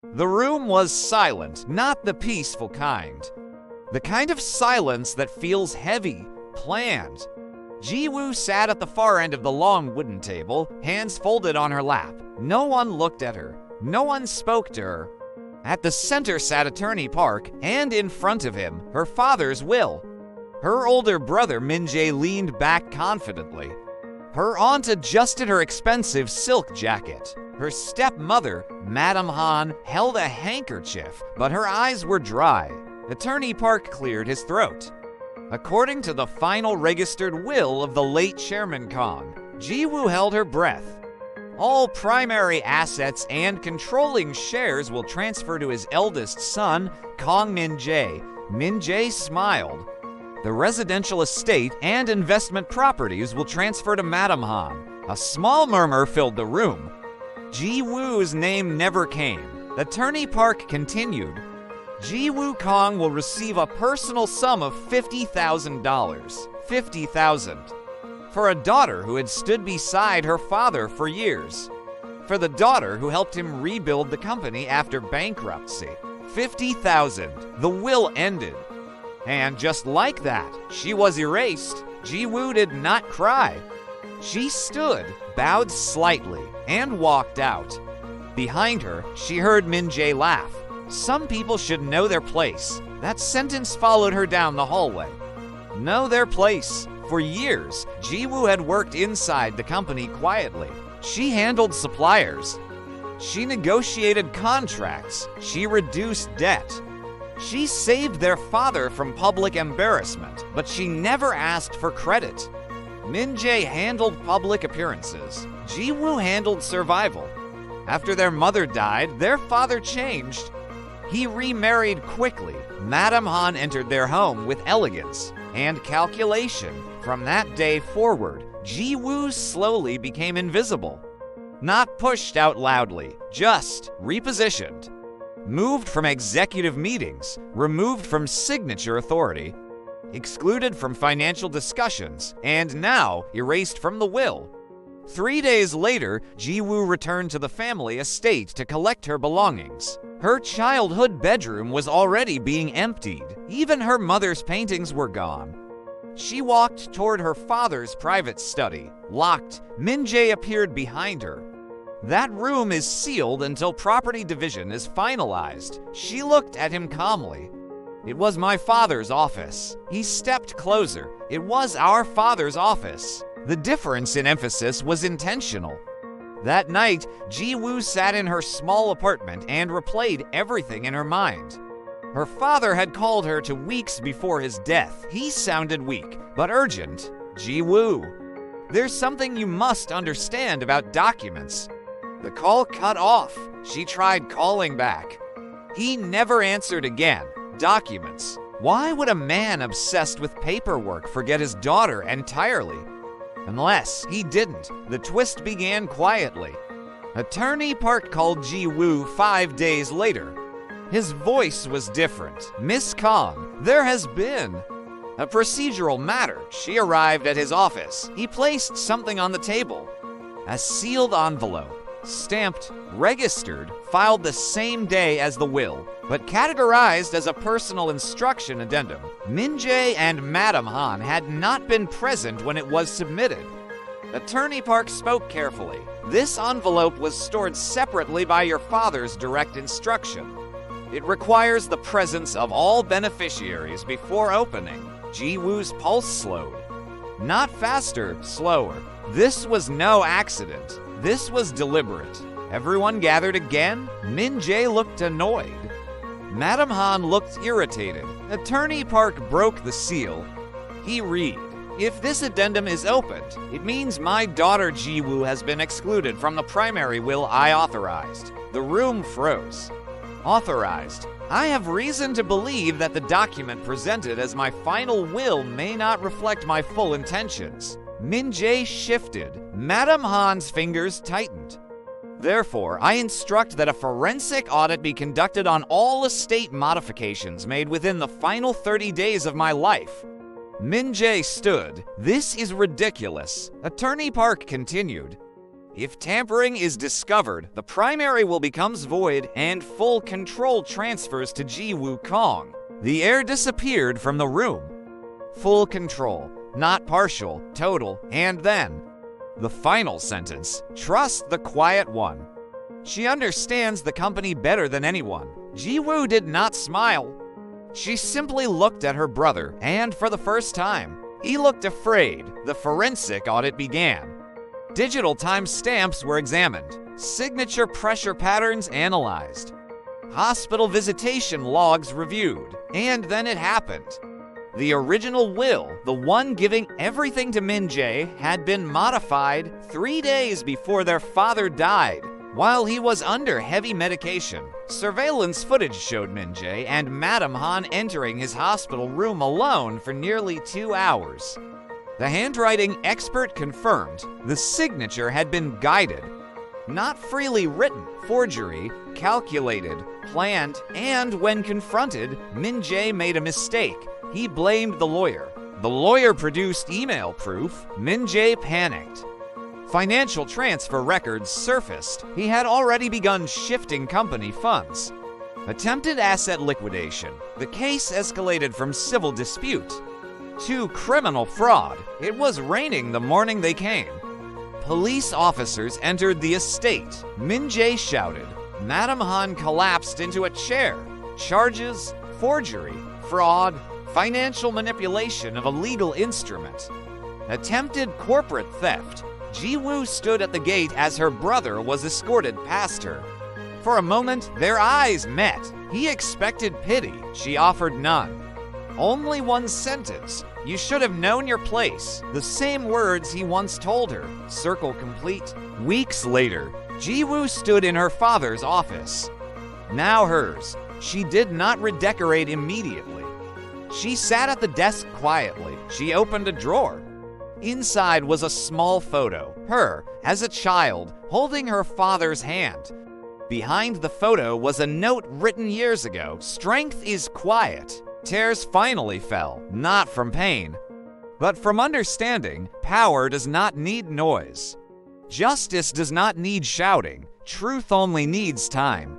The room was silent, not the peaceful kind. The kind of silence that feels heavy, planned. Ji-woo sat at the far end of the long wooden table, hands folded on her lap. No one looked at her. No one spoke to her. At the center sat Attorney Park, and in front of him, her father's will. Her older brother Min-jae leaned back confidently. Her aunt adjusted her expensive silk jacket. Her stepmother, Madame Han, held a handkerchief, but her eyes were dry. Attorney Park cleared his throat. According to the final registered will of the late Chairman Kong, Ji-woo held her breath. All primary assets and controlling shares will transfer to his eldest son, Kong Min-jae. Min-jae smiled. The residential estate and investment properties will transfer to Madame Han. A small murmur filled the room. Ji-woo's name never came. Attorney Park continued. Ji-woo Kong will receive a personal sum of $50,000. $50,000. For a daughter who had stood beside her father for years. For the daughter who helped him rebuild the company after bankruptcy. $50,000. The will ended. And just like that, she was erased. Ji-woo did not cry. She stood, bowed slightly, and walked out. Behind her, she heard Min-jae laugh. Some people should know their place. That sentence followed her down the hallway. Know their place. For years, Ji-woo had worked inside the company quietly. She handled suppliers. She negotiated contracts. She reduced debt. She saved their father from public embarrassment, but she never asked for credit. Min-jae handled public appearances. Ji-woo handled survival. After their mother died, their father changed. He remarried quickly. Madame Han entered their home with elegance and calculation. From that day forward, Ji-woo slowly became invisible. Not pushed out loudly, just repositioned. Moved from executive meetings, removed from signature authority, excluded from financial discussions, and now erased from the will. 3 days later, Ji-woo returned to the family estate to collect her belongings. Her childhood bedroom was already being emptied. Even her mother's paintings were gone. She walked toward her father's private study. Locked, Min-jae appeared behind her. That room is sealed until property division is finalized. She looked at him calmly. It was my father's office. He stepped closer. It was our father's office. The difference in emphasis was intentional. That night, Ji-woo sat in her small apartment and replayed everything in her mind. Her father had called her to weeks before his death. He sounded weak, but urgent. Ji-woo. There's something you must understand about documents. The call cut off. She tried calling back. He never answered again. Documents. Why would a man obsessed with paperwork forget his daughter entirely? Unless he didn't. The twist began quietly. Attorney Park called Ji-woo 5 days later. His voice was different. Miss Kong, there has been a procedural matter. She arrived at his office. He placed something on the table. A sealed envelope. Stamped, registered, filed the same day as the will, but categorized as a personal instruction addendum. Min-jae and Madame Han had not been present when it was submitted. Attorney Park spoke carefully. This envelope was stored separately by your father's direct instruction. It requires the presence of all beneficiaries before opening. Ji-woo's pulse slowed. Not faster, slower. This was no accident. This was deliberate. Everyone gathered again. Min-jae looked annoyed. Madame Han looked irritated. Attorney Park broke the seal. He read, "If this addendum is opened, it means my daughter Ji-woo has been excluded from the primary will I authorized." The room froze. Authorized. I have reason to believe that the document presented as my final will may not reflect my full intentions. Min-jae shifted. Madame Han's fingers tightened. Therefore, I instruct that a forensic audit be conducted on all estate modifications made within the final 30 days of my life. Min-jae stood. This is ridiculous. Attorney Park continued. If tampering is discovered, the primary will becomes void and full control transfers to Ji Wukong. The heir disappeared from the room. Full control, not partial, total, and then. The final sentence, trust the quiet one. She understands the company better than anyone. Ji Woo did not smile. She simply looked at her brother, and for the first time, he looked afraid. The forensic audit began. Digital timestamps were examined, signature pressure patterns analyzed, hospital visitation logs reviewed, and then it happened. The original will, the one giving everything to Min Jae, had been modified 3 days before their father died. While he was under heavy medication, surveillance footage showed Min Jae and Madam Han entering his hospital room alone for nearly 2 hours. The handwriting expert confirmed the signature had been guided, not freely written, forgery, calculated, planned, and when confronted, Min Jae made a mistake. He blamed the lawyer. The lawyer produced email proof. Min Jae panicked. Financial transfer records surfaced. He had already begun shifting company funds. Attempted asset liquidation. The case escalated from civil dispute to criminal fraud. It was raining the morning they came. Police officers entered the estate. Min Jae shouted. Madam Han collapsed into a chair. Charges, forgery, fraud, financial manipulation of a legal instrument, attempted corporate theft. Ji Woo stood at the gate as her brother was escorted past her. For a moment, their eyes met. He expected pity. She offered none. Only one sentence. You should have known your place. The same words he once told her. Circle complete. Weeks later, Ji Woo stood in her father's office. Now hers. She did not redecorate immediately. She sat at the desk quietly. She opened a drawer. Inside was a small photo, her, as a child, holding her father's hand. Behind the photo was a note written years ago. Strength is quiet. Tears finally fell, not from pain, but from understanding. Power does not need noise. Justice does not need shouting. Truth only needs time.